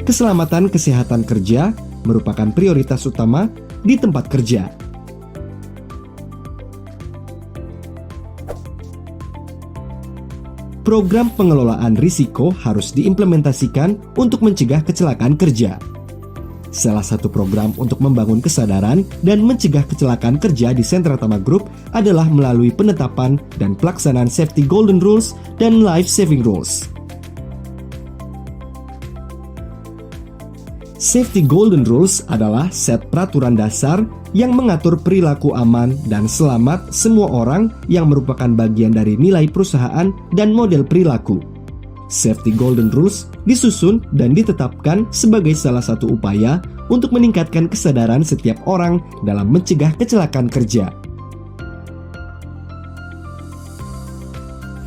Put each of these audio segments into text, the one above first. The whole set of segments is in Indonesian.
Keselamatan kesehatan kerja merupakan prioritas utama di tempat kerja. Program pengelolaan risiko harus diimplementasikan untuk mencegah kecelakaan kerja. Salah satu program untuk membangun kesadaran dan mencegah kecelakaan kerja di Sentra Tama Group adalah melalui penetapan dan pelaksanaan Safety Golden Rules dan Life Saving Rules. Safety Golden Rules adalah set peraturan dasar yang mengatur perilaku aman dan selamat semua orang yang merupakan bagian dari nilai perusahaan dan model perilaku. Safety Golden Rules disusun dan ditetapkan sebagai salah satu upaya untuk meningkatkan kesadaran setiap orang dalam mencegah kecelakaan kerja.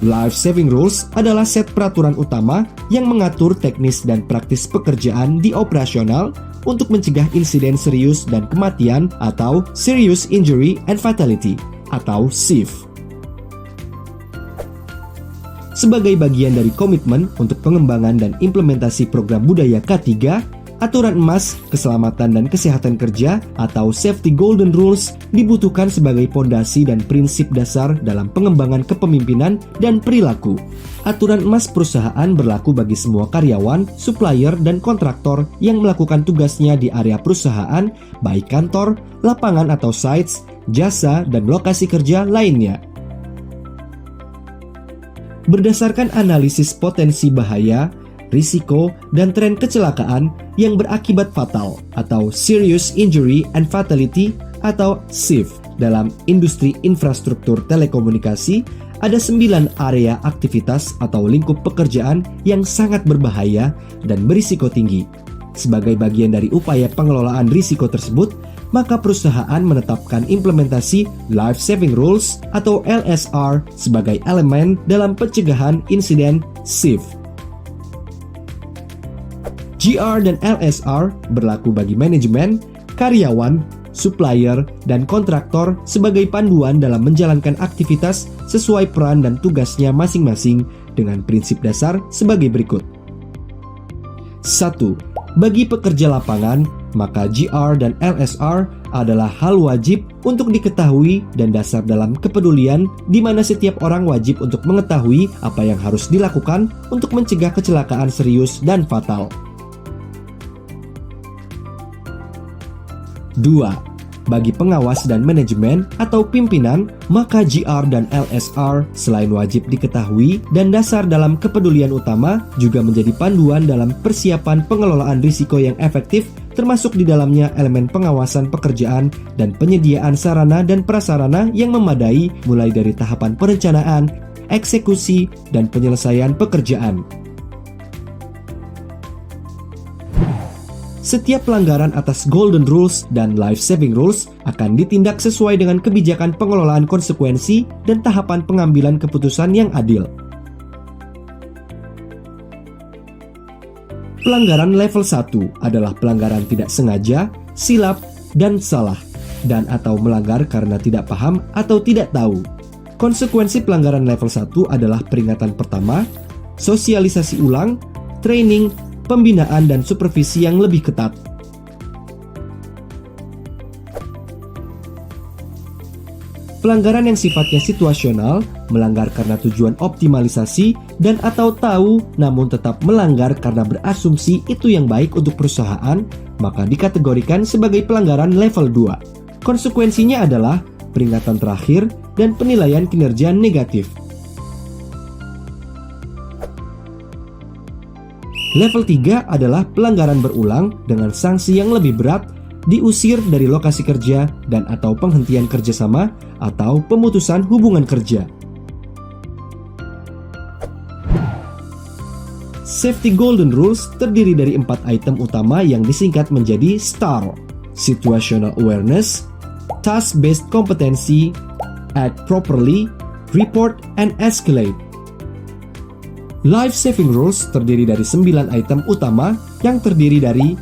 Life Saving Rules adalah set peraturan utama yang mengatur teknis dan praktis pekerjaan di operasional untuk mencegah insiden serius dan kematian atau Serious Injury and Fatality atau SIF. Sebagai bagian dari komitmen untuk pengembangan dan implementasi program budaya K3, Aturan Emas Keselamatan dan Kesehatan Kerja atau Safety Golden Rules dibutuhkan sebagai pondasi dan prinsip dasar dalam pengembangan kepemimpinan dan perilaku. Aturan emas perusahaan berlaku bagi semua karyawan, supplier, dan kontraktor yang melakukan tugasnya di area perusahaan, baik kantor, lapangan atau sites, jasa, dan lokasi kerja lainnya. Berdasarkan analisis potensi bahaya, risiko, dan tren kecelakaan yang berakibat fatal atau Serious Injury and Fatality atau SIF dalam industri infrastruktur telekomunikasi, ada 9 area aktivitas atau lingkup pekerjaan yang sangat berbahaya dan berisiko tinggi. Sebagai bagian dari upaya pengelolaan risiko tersebut, maka perusahaan menetapkan implementasi Life Saving Rules atau LSR sebagai elemen dalam pencegahan insiden SIF. GR dan LSR berlaku bagi manajemen, karyawan, supplier, dan kontraktor sebagai panduan dalam menjalankan aktivitas sesuai peran dan tugasnya masing-masing dengan prinsip dasar sebagai berikut. 1. Bagi pekerja lapangan, maka GR dan LSR adalah hal wajib untuk diketahui dan dasar dalam kepedulian di mana setiap orang wajib untuk mengetahui apa yang harus dilakukan untuk mencegah kecelakaan serius dan fatal. 2. Bagi pengawas dan manajemen atau pimpinan, maka GR dan LSR selain wajib diketahui dan dasar dalam kepedulian utama, juga menjadi panduan dalam persiapan pengelolaan risiko yang efektif, termasuk di dalamnya elemen pengawasan pekerjaan dan penyediaan sarana dan prasarana yang memadai mulai dari tahapan perencanaan, eksekusi, dan penyelesaian pekerjaan. Setiap pelanggaran atas Golden Rules dan Life Saving Rules akan ditindak sesuai dengan kebijakan pengelolaan konsekuensi dan tahapan pengambilan keputusan yang adil. Pelanggaran level 1 adalah pelanggaran tidak sengaja, silap, dan salah, dan atau melanggar karena tidak paham atau tidak tahu. Konsekuensi pelanggaran level 1 adalah peringatan pertama, sosialisasi ulang, training, pembinaan dan supervisi yang lebih ketat. Pelanggaran yang sifatnya situasional, melanggar karena tujuan optimalisasi dan atau tahu namun tetap melanggar karena berasumsi itu yang baik untuk perusahaan, maka dikategorikan sebagai pelanggaran level 2. Konsekuensinya adalah peringatan terakhir dan penilaian kinerja negatif. Level 3 adalah pelanggaran berulang dengan sanksi yang lebih berat, diusir dari lokasi kerja dan atau penghentian kerjasama atau pemutusan hubungan kerja. Safety Golden Rules terdiri dari 4 item utama yang disingkat menjadi STAR. situational awareness, task-based competency, act properly, report, and escalate. Life saving rules terdiri dari 9 item utama yang terdiri dari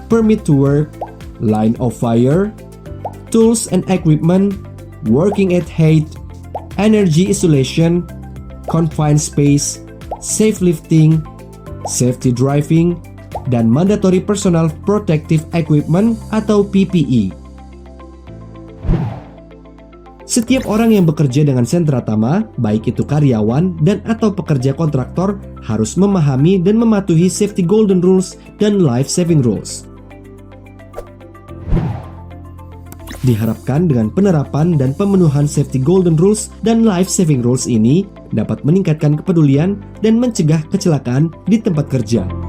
permit to work, line of fire, tools and equipment, working at height, energy isolation, confined space, safe lifting, safety driving, dan mandatory personal protective equipment atau PPE. Setiap orang yang bekerja dengan Sentra Tama, baik itu karyawan dan atau pekerja kontraktor, harus memahami dan mematuhi safety golden rules dan life saving rules. Diharapkan dengan penerapan dan pemenuhan safety golden rules dan life saving rules ini dapat meningkatkan kepedulian dan mencegah kecelakaan di tempat kerja.